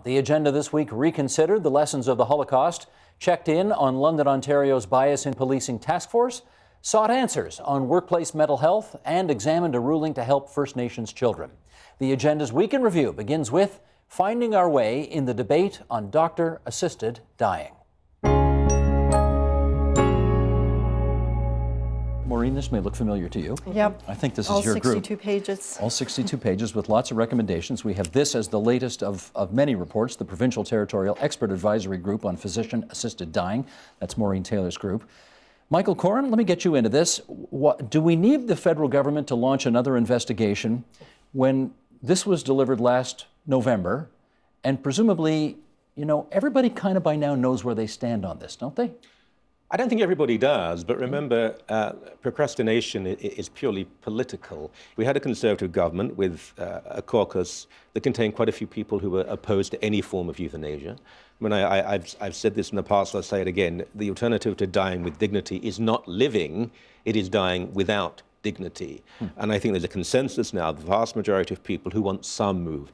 The agenda this week reconsidered the lessons of the Holocaust, checked in on London, Ontario's bias in policing task force, sought answers on workplace mental health, and examined a ruling to help First Nations children. The agenda's Week in Review begins with finding our way in the debate on doctor-assisted dying. Maureen, this may look familiar to you. Yep. I think this all is your group. All 62 pages. All 62 pages with lots of recommendations. We have this as the latest of many reports, the Provincial Territorial Expert Advisory Group on Physician-Assisted Dying. That's Maureen Taylor's group. Michael Corin, let me get you into this. Do we need the federal government to launch another investigation when this was delivered last November? And presumably, you know, everybody kind of by now knows where they stand on this, don't they? I don't think everybody does, but remember, procrastination is purely political. We had a Conservative government with a caucus that contained quite a few people who were opposed to any form of euthanasia. I mean, I've said this in the past, I'll say it again. The alternative to dying with dignity is not living, it is dying without dignity. And I think there's a consensus now, the vast majority of people who want some move.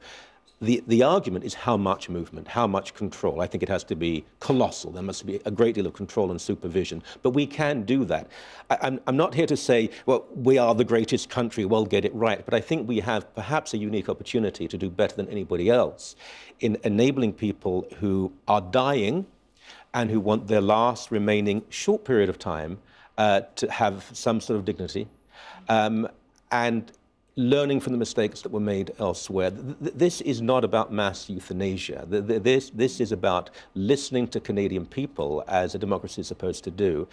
The argument is how much movement, how much control. I think it has to be colossal. There must be a great deal of control and supervision. But we can do that. I'm not here to say, well, we are the greatest country, we'll get it right. But I think we have perhaps a unique opportunity to do better than anybody else in enabling people who are dying and who want their last remaining short period of time to have some sort of dignity. And learning from the mistakes that were made elsewhere. This is not about mass euthanasia. This is about listening to Canadian people, as a democracy is supposed to do,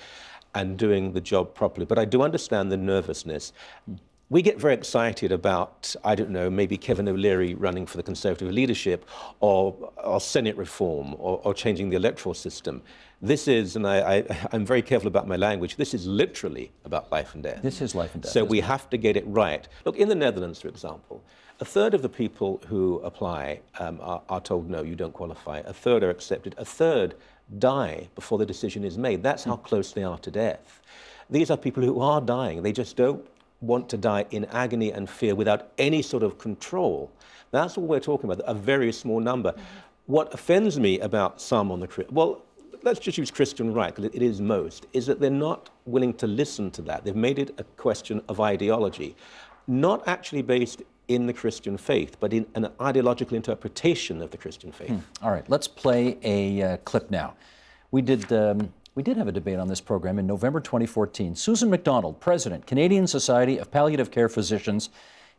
and doing the job properly. But I do understand the nervousness. We get very excited about, I don't know, maybe Kevin O'Leary running for the Conservative leadership, or Senate reform, or changing the electoral system. This is, and I'm very careful about my language, this is literally about life and death. This is life and death. So we have to get it right. Look, in the Netherlands, for example, a third of the people who apply are told, no, you don't qualify. A third are accepted. A third die before the decision is made. That's how close they are to death. These are people who are dying. They just don't want to die in agony and fear without any sort of control. That's what we're talking about, a very small number. What offends me about some on the, well, let's just use Christian right, because it is most, is that they're not willing to listen to that. They've made it a question of ideology, not actually based in the Christian faith, but in an ideological interpretation of the Christian faith. All right, let's play a clip now. We did have a debate on this program in November 2014. Susan MacDonald, President, Canadian Society of Palliative Care Physicians.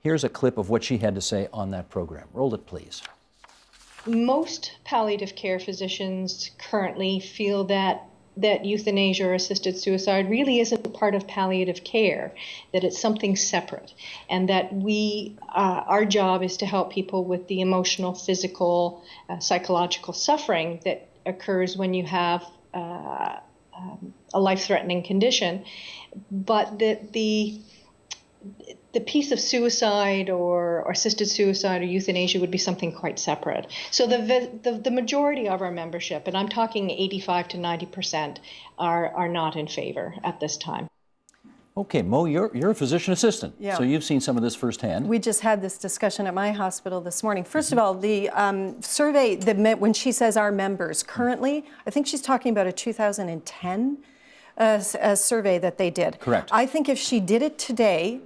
Here's a clip of what she had to say on that program. Roll it, please. Most palliative care physicians currently feel that euthanasia or assisted suicide really isn't part of palliative care, that it's something separate, and that our job is to help people with the emotional, physical, psychological suffering that occurs when you have a life-threatening condition, but that the piece of suicide or assisted suicide or euthanasia would be something quite separate. So the majority of our membership, and I'm talking 85 to 90%, are not in favor at this time. Okay, Mo, you're a physician assistant, yeah. So you've seen some of this firsthand. We just had this discussion at my hospital this morning. First of all, the survey, when she says our members, currently, I think she's talking about a 2010 a survey that they did. Correct. I think if she did it today,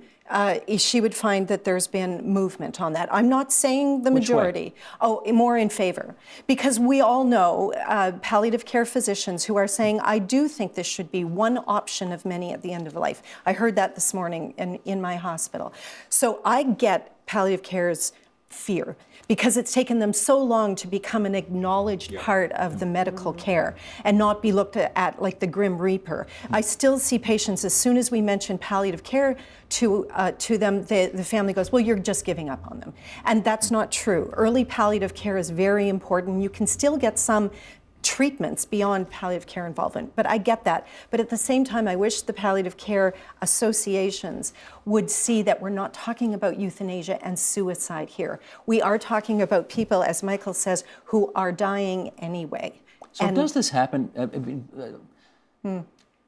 she would find that there's been movement on that. I'm not saying the majority. Oh, more in favor. Because we all know palliative care physicians who are saying, I do think this should be one option of many at the end of life. I heard that this morning in my hospital. So I get palliative care's fear because it's taken them so long to become an acknowledged part of the medical care and not be looked at like the Grim Reaper. I still see patients, as soon as we mention palliative care to them, the family goes, well, you're just giving up on them. And that's not true. Early palliative care is very important. You can still get some treatments beyond palliative care involvement, but I get that. But at the same time, I wish the palliative care associations would see that we're not talking about euthanasia and suicide here. We are talking about people, as Michael says, who are dying anyway. So does this happen?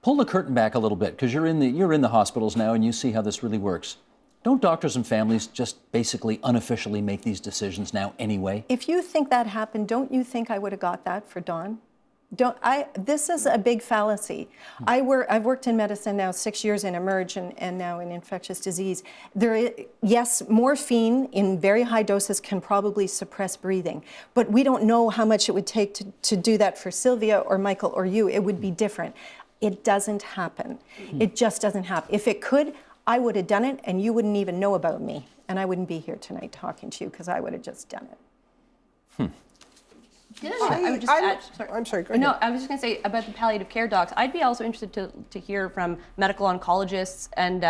Pull the curtain back a little bit, because you're in the hospitals now and you see how this really works. Don't doctors and families just basically unofficially make these decisions now anyway? If you think that happened, don't you think I would have got that for Dawn? This is a big fallacy. I've worked in medicine now 6 years in Emerge and now in infectious disease. Yes, morphine in very high doses can probably suppress breathing, but we don't know how much it would take to do that for Sylvia or Michael or you. It would be different. It doesn't happen. It just doesn't happen. If it could, I would have done it and you wouldn't even know about me. And I wouldn't be here tonight talking to you because I would have just done it. I would just add, I'm sorry, go ahead. No, I was just going to say about the palliative care docs. I'd be also interested to hear from medical oncologists and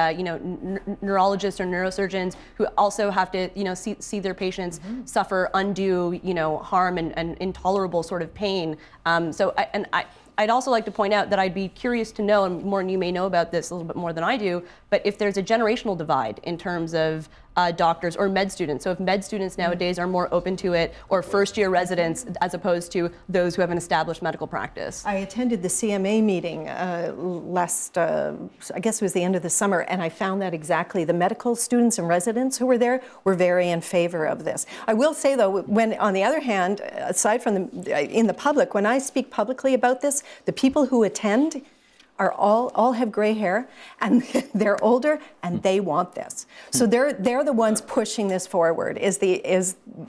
neurologists or neurosurgeons who also have to see their patients suffer undue harm and intolerable sort of pain. I'd also like to point out that I'd be curious to know, and Maureen, you may know about this a little bit more than I do, but if there's a generational divide in terms of doctors or med students. So if med students nowadays are more open to it, or first-year residents as opposed to those who have an established medical practice. I attended the CMA meeting I guess it was the end of the summer, and I found that exactly. The medical students and residents who were there were very in favor of this. I will say though, when on the other hand, aside from in the public, when I speak publicly about this, the people who attend are all have gray hair and they're older and they want this. So they're the ones pushing this forward is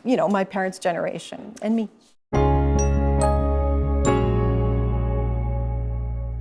my parents' generation and me.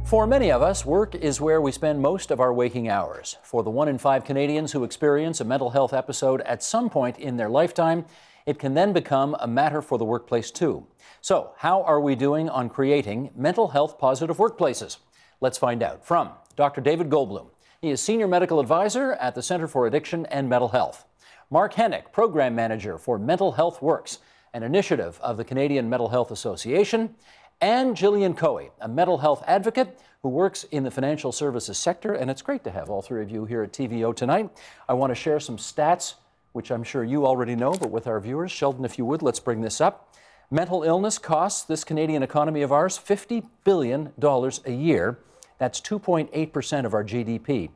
For many of us, work is where we spend most of our waking hours. For the 1 in 5 Canadians who experience a mental health episode at some point in their lifetime, it can then become a matter for the workplace too. So, how are we doing on creating mental health positive workplaces? Let's find out from Dr. David Goldblum. He is Senior Medical Advisor at the Centre for Addiction and Mental Health. Mark Hennick, Program Manager for Mental Health Works, an initiative of the Canadian Mental Health Association, and Gillian Coey, a mental health advocate who works in the financial services sector. And it's great to have all three of you here at TVO tonight. I want to share some stats, which I'm sure you already know, but with our viewers. Sheldon, if you would, let's bring this up. Mental illness costs this Canadian economy of ours $50 billion a year. That's 2.8% of our GDP.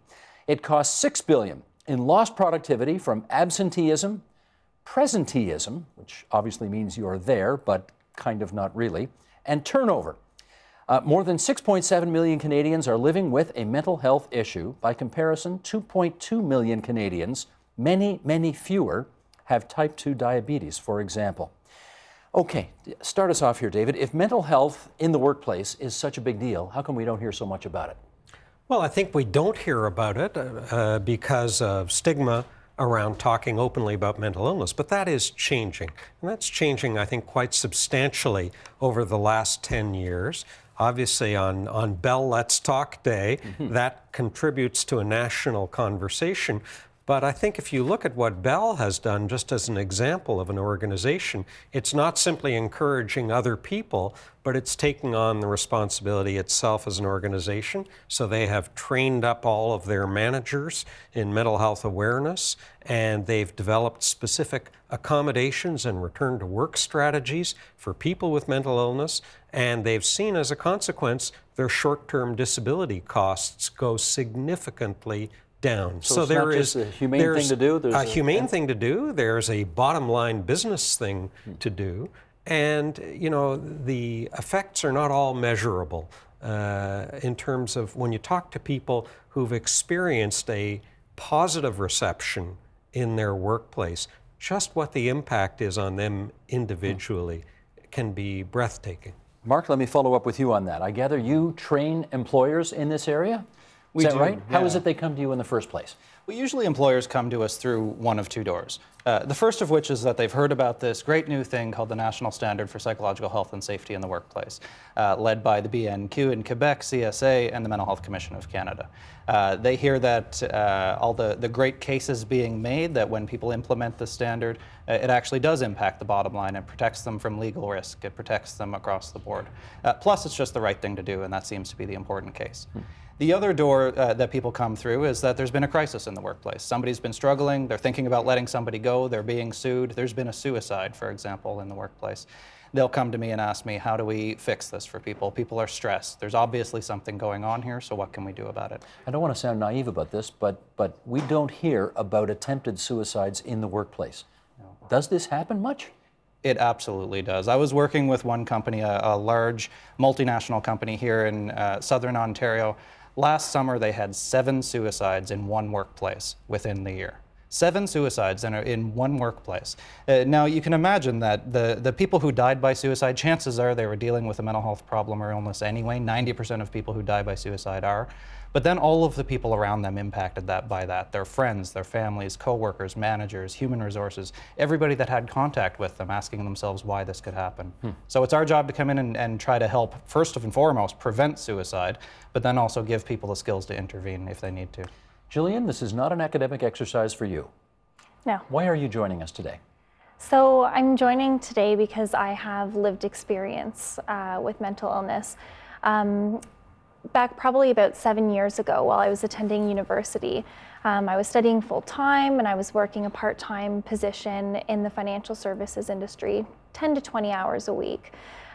It costs $6 billion in lost productivity from absenteeism, presenteeism, which obviously means you're there, but kind of not really, and turnover. More than 6.7 million Canadians are living with a mental health issue. By comparison, 2.2 million Canadians, many fewer, have type 2 diabetes, for example. Okay, start us off here, David. If mental health in the workplace is such a big deal, how come we don't hear so much about it? Well, I think we don't hear about it because of stigma around talking openly about mental illness, but that is changing. And that's changing, I think, quite substantially over the last 10 years. Obviously, on Bell Let's Talk Day, that contributes to a national conversation. But I think if you look at what Bell has done, just as an example of an organization, it's not simply encouraging other people, but it's taking on the responsibility itself as an organization. So they have trained up all of their managers in mental health awareness, and they've developed specific accommodations and return to work strategies for people with mental illness. And they've seen as a consequence, their short-term disability costs go significantly down. So there is a humane thing to do? There's a humane thing to do. There's a bottom line business thing to do. And, the effects are not all measurable in terms of when you talk to people who've experienced a positive reception in their workplace, just what the impact is on them individually can be breathtaking. Mark, let me follow up with you on that. I gather you train employers in this area? Is that right? Yeah. How is it they come to you in the first place? Well, usually employers come to us through one of two doors. The first of which is that they've heard about this great new thing called the National Standard for Psychological Health and Safety in the Workplace, led by the BNQ in Quebec, CSA, and the Mental Health Commission of Canada. They hear that all the great cases being made that when people implement the standard, it actually does impact the bottom line and protects them from legal risk. It protects them across the board. Plus, it's just the right thing to do, and that seems to be the important case. The other door that people come through is that there's been a crisis in the workplace. Somebody's been struggling, they're thinking about letting somebody go, they're being sued, there's been a suicide, for example, in the workplace. they'll come to me and ask me, how do we fix this for people? People are stressed. There's obviously something going on here, so what can we do about it? I don't want to sound naive about this, but we don't hear about attempted suicides in the workplace. Does this happen much? It absolutely does. I was working with one company, a large multinational company here in southern Ontario. Last summer, they had 7 suicides in one workplace within the year. 7 suicides in one workplace. Now, you can imagine that the people who died by suicide, chances are they were dealing with a mental health problem or illness anyway. 90% of people who die by suicide are. But then all of the people around them impacted by that. Their friends, their families, co-workers, managers, human resources, everybody that had contact with them, asking themselves why this could happen. So it's our job to come in and try to help, first and foremost, prevent suicide, but then also give people the skills to intervene if they need to. Jillian, this is not an academic exercise for you. No. Why are you joining us today? So I'm joining today because I have lived experience with mental illness. Back probably about 7 years ago while I was attending university, I was studying full-time and I was working a part-time position in the financial services industry, 10 to 20 hours a week,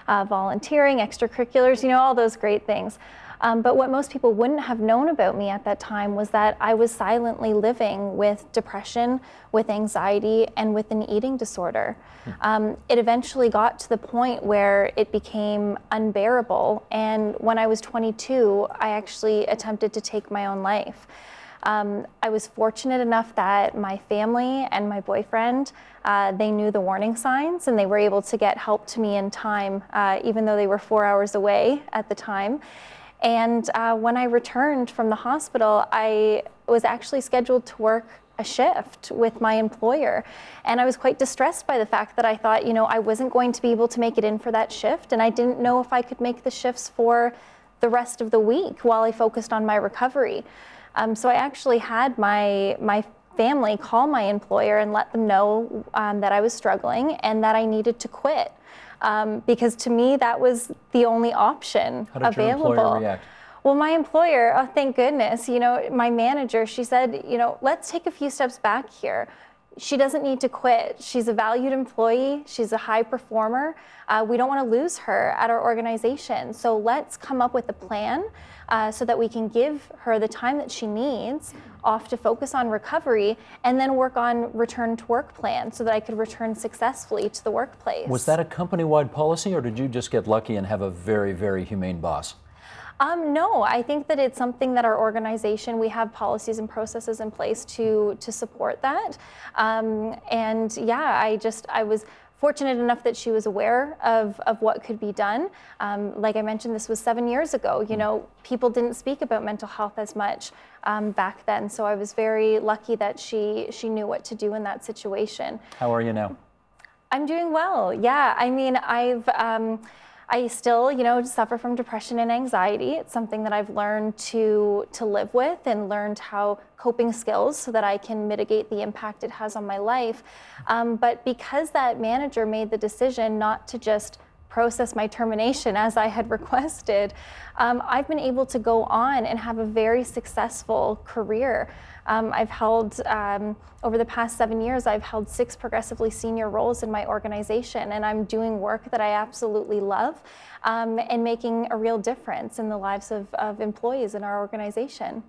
volunteering, extracurriculars, you know, all those great things. But what most people wouldn't have known about me at that time was that I was silently living with depression, with anxiety, and with an eating disorder. It eventually got to the point where it became unbearable, and when I was 22, I actually attempted to take my own life. I was fortunate enough that my family and my boyfriend, they knew the warning signs and they were able to get help to me in time, even though they were 4 hours away at the time. And when I returned from the hospital, I was actually scheduled to work a shift with my employer. And I was quite distressed by the fact that I thought, you know, I wasn't going to be able to make it in for that shift. And I didn't know if I could make the shifts for the rest of the week while I focused on my recovery. So I actually had my family call my employer and let them know that I was struggling and that I needed to quit. Because to me, that was the only option available. How did your employer react? Well, my employer, oh, thank goodness, you know, my manager, she said, you know, let's take a few steps back here. She doesn't need to quit. She's a valued employee. She's a high performer. We don't want to lose her at our organization. So let's come up with a plan so that we can give her the time that she needs off to focus on recovery and then work on return to work plan so that I could return successfully to the workplace. Was that a company-wide policy, or did you just get lucky and have a very, very humane boss? No, I think that it's something that our organization, we have policies and processes in place to support that. And yeah, I was fortunate enough that she was aware of what could be done. Like I mentioned, this was 7 years ago. You know, people didn't speak about mental health as much back then. So I was very lucky that she knew what to do in that situation. How are you now? I'm doing well. Yeah, I mean, I still, you know, suffer from depression and anxiety. It's something that I've learned to live with and learned how coping skills so that I can mitigate the impact it has on my life. But because that manager made the decision not to just process my termination as I had requested, I've been able to go on and have a very successful career. I've held, over the past 7 years, I've held 6 progressively senior roles in my organization, and I'm doing work that I absolutely love and making a real difference in the lives of employees in our organization.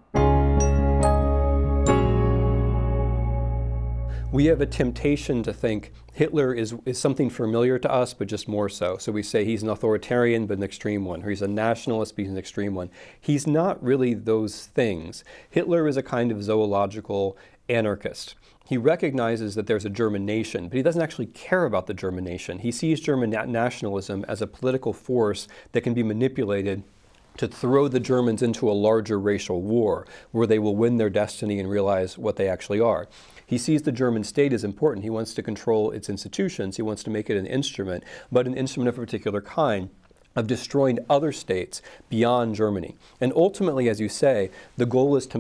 We have a temptation to think Hitler is something familiar to us, but just more so. So we say he's an authoritarian, but an extreme one, or he's a nationalist, but he's an extreme one. He's not really those things. Hitler is a kind of zoological anarchist. He recognizes that there's a German nation, but he doesn't actually care about the German nation. He sees German nationalism as a political force that can be manipulated to throw the Germans into a larger racial war where they will win their destiny and realize what they actually are. He sees the German state as important. He wants to control its institutions. He wants to make it an instrument, but an instrument of a particular kind, of destroying other states beyond Germany. And ultimately, as you say, the goal is to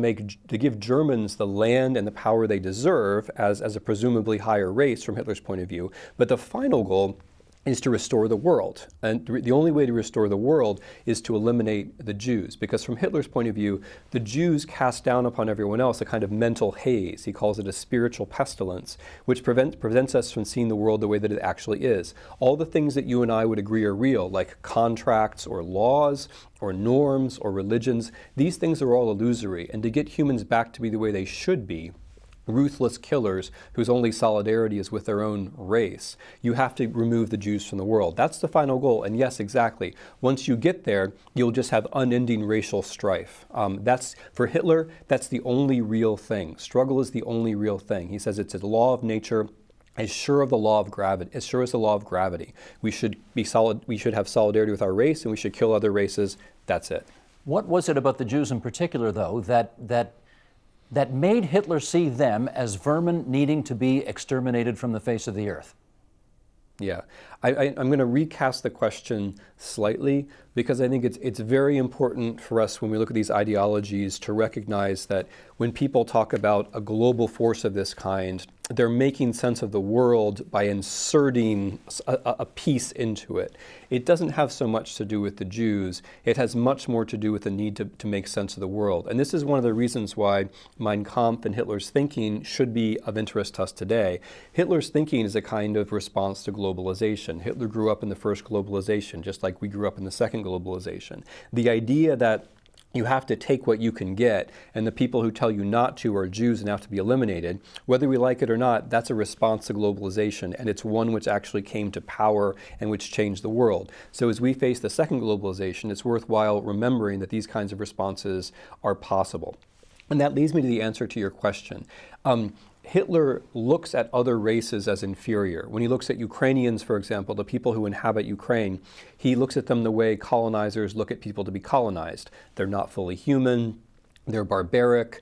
give Germans the land and the power they deserve as a presumably higher race from Hitler's point of view. But the final goal is to restore the world. And the only way to restore the world is to eliminate the Jews. Because from Hitler's point of view, the Jews cast down upon everyone else a kind of mental haze. He calls it a spiritual pestilence, which prevents us from seeing the world the way that it actually is. All the things that you and I would agree are real, like contracts or laws or norms or religions, these things are all illusory. And to get humans back to be the way they should be, ruthless killers whose only solidarity is with their own race, you have to remove the Jews from the world. That's the final goal. And yes, exactly. Once you get there, you'll just have unending racial strife. For Hitler, that's the only real thing. Struggle is the only real thing. He says it's a law of nature, as sure of the law of gravity, as sure as the law of gravity. We should have solidarity with our race, and we should kill other races. That's it. What was it about the Jews in particular, though, that made Hitler see them as vermin needing to be exterminated from the face of the earth? Yeah, I'm going to recast the question slightly, because I think it's very important for us when we look at these ideologies to recognize that when people talk about a global force of this kind, they're making sense of the world by inserting a piece into it. It doesn't have so much to do with the Jews. It has much more to do with the need to make sense of the world. And this is one of the reasons why Mein Kampf and Hitler's thinking should be of interest to us today. Hitler's thinking is a kind of response to globalization. Hitler grew up in the first globalization, just like we grew up in the second globalization. The idea that you have to take what you can get, and the people who tell you not to are Jews and have to be eliminated. Whether we like it or not, that's a response to globalization, and it's one which actually came to power and which changed the world. So as we face the second globalization, it's worthwhile remembering that these kinds of responses are possible. And that leads me to the answer to your question. Hitler looks at other races as inferior. When he looks at Ukrainians, for example, the people who inhabit Ukraine, he looks at them the way colonizers look at people to be colonized. They're not fully human, they're barbaric.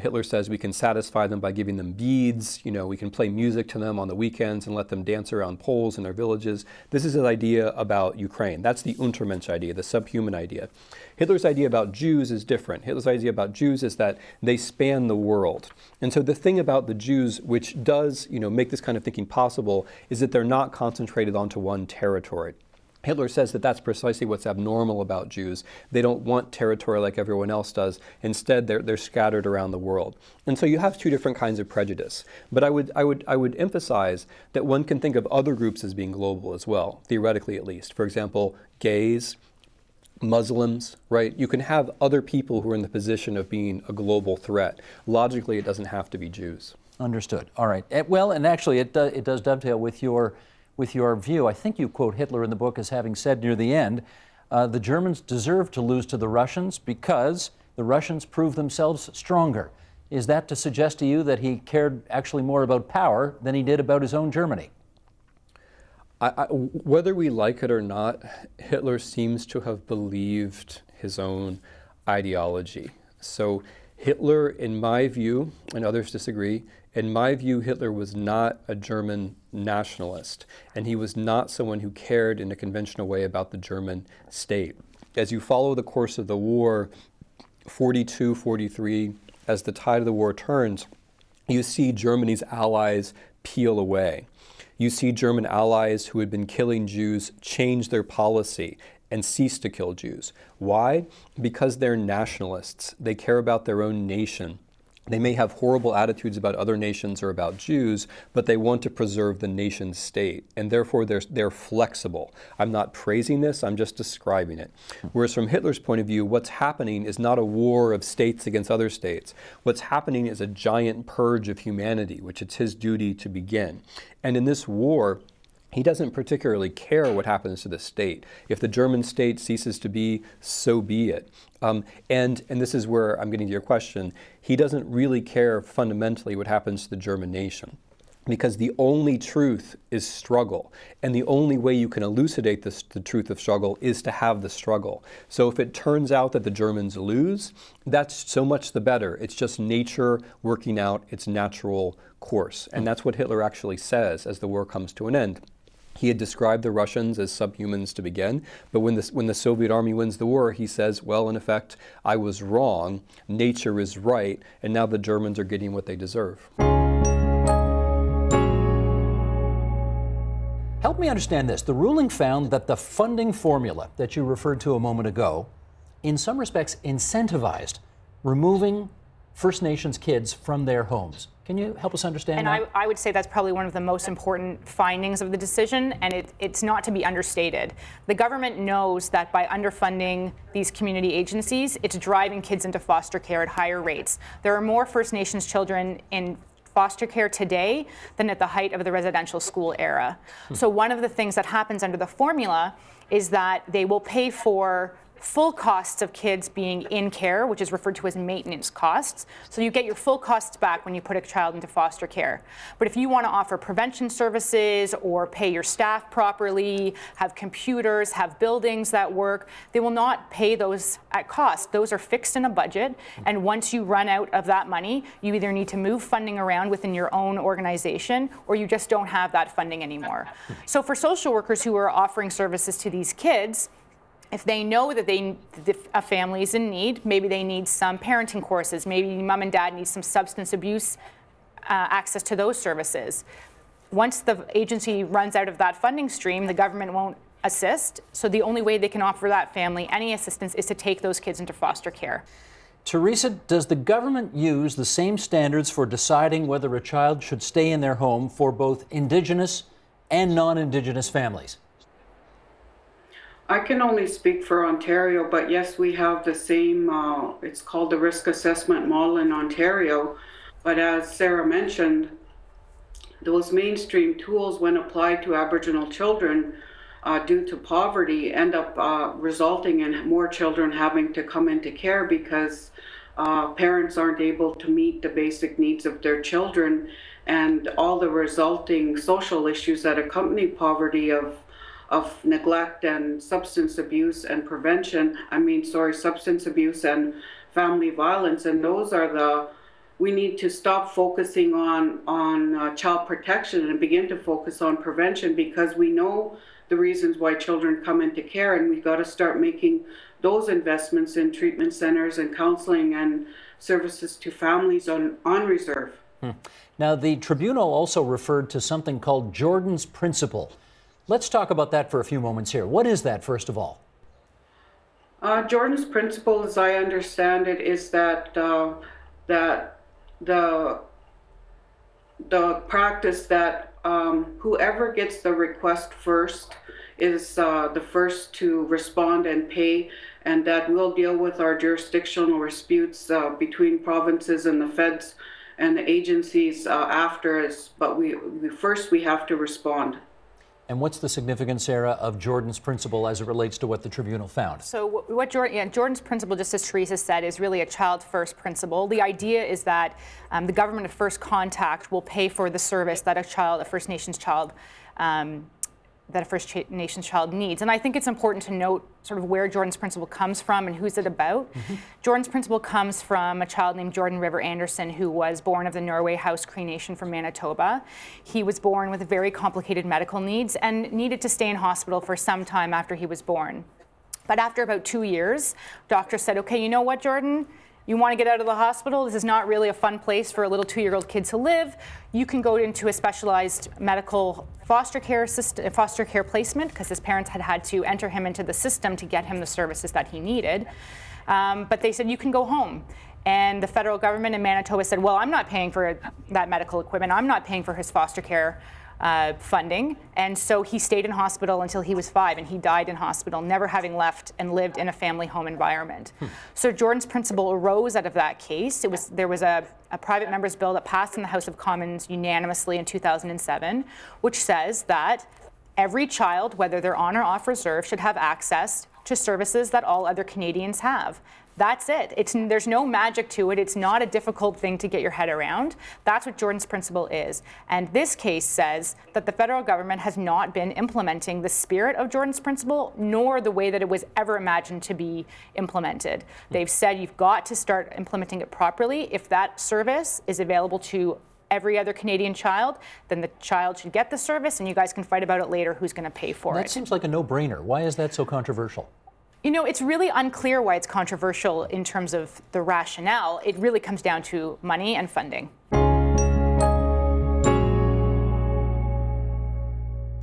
Hitler says we can satisfy them by giving them beads. We can play music to them on the weekends and let them dance around poles in their villages. This is his idea about Ukraine. That's the Untermensch idea, the subhuman idea. Hitler's idea about Jews is different. Hitler's idea about Jews is that they span the world. And so the thing about the Jews, which does make this kind of thinking possible, is that they're not concentrated onto one territory. Hitler says that that's precisely what's abnormal about Jews. They don't want territory like everyone else does. Instead, they're scattered around the world. And so you have two different kinds of prejudice. But I would emphasize that one can think of other groups as being global as well, theoretically at least. For example, gays, Muslims, right? You can have other people who are in the position of being a global threat. Logically, it doesn't have to be Jews. Understood. All right. Well, and actually, it does dovetail with your view. I think you quote Hitler in the book as having said near the end, the Germans deserve to lose to the Russians because the Russians prove themselves stronger. Is that to suggest to you that he cared actually more about power than he did about his own Germany? Whether we like it or not, Hitler seems to have believed his own ideology. So Hitler, in my view, and others disagree, in my view, Hitler was not a German nationalist, and he was not someone who cared in a conventional way about the German state. As you follow the course of the war, 42, 43, as the tide of the war turns, you see Germany's allies peel away. You see German allies who had been killing Jews change their policy and cease to kill Jews. Why? Because they're nationalists. They care about their own nation. They may have horrible attitudes about other nations or about Jews, but they want to preserve the nation state, and therefore they're flexible. I'm not praising this, I'm just describing it. Whereas from Hitler's point of view, what's happening is not a war of states against other states. What's happening is a giant purge of humanity, which it's his duty to begin. And in this war, he doesn't particularly care what happens to the state. If the German state ceases to be, so be it. And this is where I'm getting to your question. He doesn't really care fundamentally what happens to the German nation, because the only truth is struggle. And the only way you can elucidate the truth of struggle is to have the struggle. So if it turns out that the Germans lose, that's so much the better. It's just nature working out its natural course. And that's what Hitler actually says as the war comes to an end. He had described the Russians as subhumans to begin, but when the Soviet army wins the war, he says, well, in effect, I was wrong, nature is right, and now the Germans are getting what they deserve. Help me understand this. The ruling found that the funding formula that you referred to a moment ago, in some respects, incentivized removing First Nations kids from their homes. Can you help us understand that? And I would say that's probably one of the most important findings of the decision, and it's not to be understated. The government knows that by underfunding these community agencies, it's driving kids into foster care at higher rates. There are more First Nations children in foster care today than at the height of the residential school era. So one of the things that happens under the formula is that they will pay for full costs of kids being in care, which is referred to as maintenance costs. So you get your full costs back when you put a child into foster care. But if you want to offer prevention services or pay your staff properly, have computers, have buildings that work, they will not pay those at cost. Those are fixed in a budget. And once you run out of that money, you either need to move funding around within your own organization or you just don't have that funding anymore. So for social workers who are offering services to these kids, if they know that a family is in need, maybe they need some parenting courses, maybe mom and dad need some substance abuse access to those services. Once the agency runs out of that funding stream, the government won't assist. So the only way they can offer that family any assistance is to take those kids into foster care. Teresa, does the government use the same standards for deciding whether a child should stay in their home for both Indigenous and non-Indigenous families? I can only speak for Ontario, but yes, we have the same, it's called the risk assessment model in Ontario. But as Sarah mentioned, those mainstream tools, when applied to Aboriginal children due to poverty, end up resulting in more children having to come into care because parents aren't able to meet the basic needs of their children, and all the resulting social issues that accompany poverty of neglect and substance abuse and substance abuse and family violence. And those are we need to stop focusing on child protection and begin to focus on prevention, because we know the reasons why children come into care, and we've got to start making those investments in treatment centers and counseling and services to families on reserve. Now, the tribunal also referred to something called Jordan's Principle. Let's talk about that for a few moments here. What is that, first of all? Jordan's Principle, as I understand it, is that the practice that whoever gets the request first is the first to respond and pay, and that we'll deal with our jurisdictional disputes between provinces and the feds and the agencies after us. But we have to respond. And what's the significance, Sarah, of Jordan's Principle as it relates to what the tribunal found? So Jordan's Principle, just as Teresa said, is really a child-first principle. The idea is that the government of first contact will pay for the service that a First Nations child needs. And I think it's important to note sort of where Jordan's Principle comes from and who's it about. Jordan's Principle comes from a child named Jordan River Anderson, who was born of the Norway House Cree Nation from Manitoba. He was born with very complicated medical needs and needed to stay in hospital for some time after he was born. But after about 2 years, doctors said, okay, you know what, Jordan? You want to get out of the hospital? This is not really a fun place for a little 2-year-old kid to live. You can go into a specialized medical foster care placement, because his parents had to enter him into the system to get him the services that he needed. But they said, you can go home. And the federal government in Manitoba said, well, I'm not paying for that medical equipment. I'm not paying for his foster care funding. And so he stayed in hospital until he was 5, and he died in hospital, never having left and lived in a family home environment. So Jordan's Principle arose out of that case. There was a private member's bill that passed in the House of Commons unanimously in 2007, which says that every child, whether they're on or off reserve, should have access to services that all other Canadians have. That's it. There's no magic to it. It's not a difficult thing to get your head around. That's what Jordan's Principle is. And this case says that the federal government has not been implementing the spirit of Jordan's Principle, nor the way that it was ever imagined to be implemented. They've said you've got to start implementing it properly. If that service is available to every other Canadian child, then the child should get the service, and you guys can fight about it later who's going to pay for it. That seems like a no-brainer. Why is that so controversial? You know, it's really unclear why it's controversial in terms of the rationale. It really comes down to money and funding.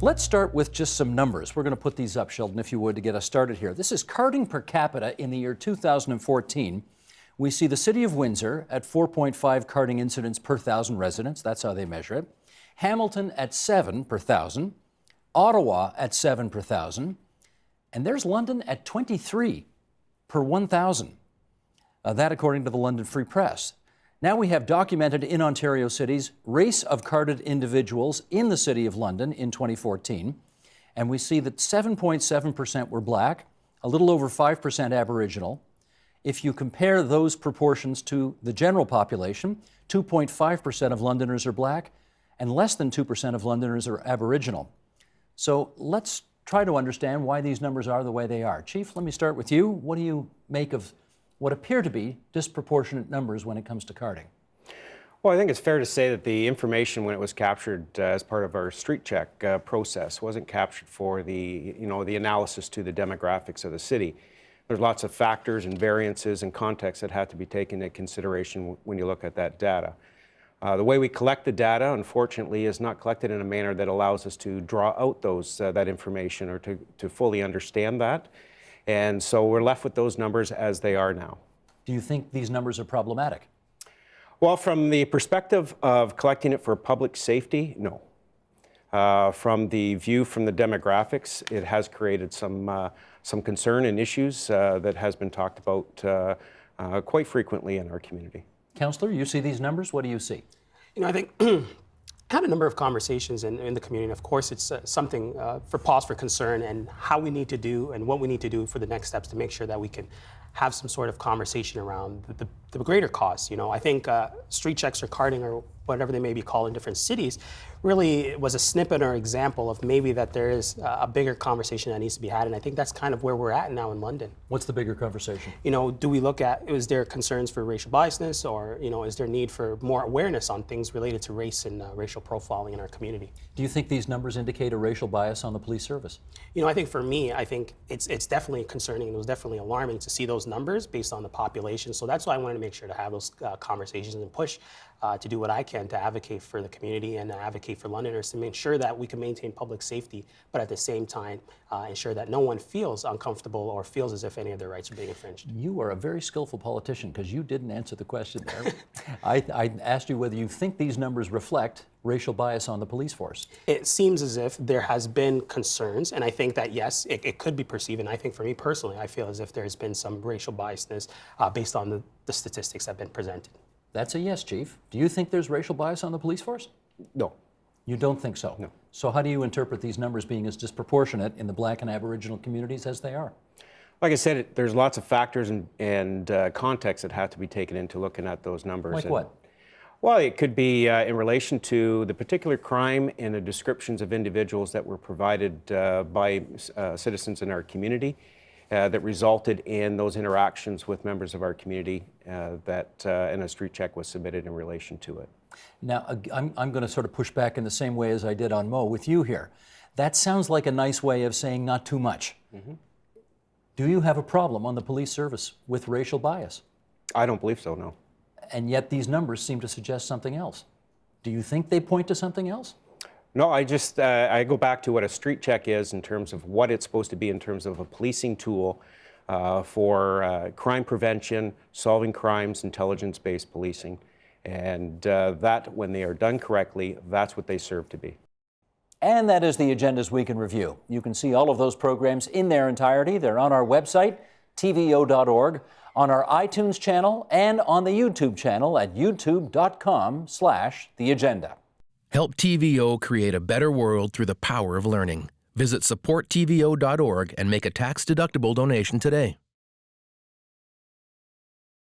Let's start with just some numbers. We're going to put these up, Sheldon, if you would, to get us started here. This is carding per capita in the year 2014. We see the city of Windsor at 4.5 carding incidents per 1,000 residents. That's how they measure it. Hamilton at 7 per 1,000. Ottawa at 7 per 1,000. And there's London at 23 per 1,000. That according to the London Free Press. Now we have documented in Ontario cities race of carded individuals in the City of London in 2014, and we see that 7.7% were black, a little over 5% Aboriginal. If you compare those proportions to the general population, 2.5% of Londoners are black, and less than 2% of Londoners are Aboriginal. So let's try to understand why these numbers are the way they are. Chief, let me start with you. What do you make of what appear to be disproportionate numbers when it comes to carding? Well, I think it's fair to say that the information, when it was captured as part of our street check process, wasn't captured for the analysis to the demographics of the city. There's lots of factors and variances and contexts that have to be taken into consideration when you look at that data. The way we collect the data, unfortunately, is not collected in a manner that allows us to draw out that information or to fully understand that. And so we're left with those numbers as they are now. Do you think these numbers are problematic? Well, from the perspective of collecting it for public safety, no. From the view from the demographics, it has created some concern and issues that has been talked about quite frequently in our community. Councillor, you see these numbers. What do you see? I think had a number of conversations in the community. Of course, it's something for pause for concern and how we need to do and what we need to do for the next steps to make sure that we can have some sort of conversation around the greater cause. I think street checks or carding or whatever they may be called in different cities really was a snippet or example of maybe that there is a bigger conversation that needs to be had. And I think that's kind of where we're at now in London. What's the bigger conversation? Do we look at, is there concerns for racial biasness, or, is there need for more awareness on things related to race and racial profiling in our community? Do you think these numbers indicate a racial bias on the police service? I think for me, I think it's definitely concerning, and it was definitely alarming to see those numbers based on the population. So that's why I wanted to make sure to have those conversations and push to do what I can to advocate for the community and advocate for Londoners to make sure that we can maintain public safety, but at the same time ensure that no one feels uncomfortable or feels as if any of their rights are being infringed. You are a very skillful politician, because you didn't answer the question there. I asked you whether you think these numbers reflect racial bias on the police force. It seems as if there has been concerns, and I think that yes, it could be perceived, and I think for me personally, I feel as if there's been some racial biasness based on the statistics that have been presented. That's a yes, Chief. Do you think there's racial bias on the police force? No. You don't think so? No. So how do you interpret these numbers being as disproportionate in the Black and Aboriginal communities as they are? Like I said, there's lots of factors and contexts that have to be taken into looking at those numbers. Like what? Well, it could be in relation to the particular crime and the descriptions of individuals that were provided by citizens in our community that resulted in those interactions with members of our community and a street check was submitted in relation to it. Now, I'm going to sort of push back in the same way as I did on Mo with you here. That sounds like a nice way of saying not too much. Mm-hmm. Do you have a problem on the police service with racial bias? I don't believe so, no. And yet these numbers seem to suggest something else. Do you think they point to something else? No, I go back to what a street check is in terms of what it's supposed to be in terms of a policing tool for crime prevention, solving crimes, intelligence-based policing. And that, when they are done correctly, that's what they serve to be. And that is the Agenda's Week in Review. You can see all of those programs in their entirety. They're on our website, tvo.org, on our iTunes channel, and on the YouTube channel at youtube.com/theagenda. Help TVO create a better world through the power of learning. Visit supporttvo.org and make a tax-deductible donation today.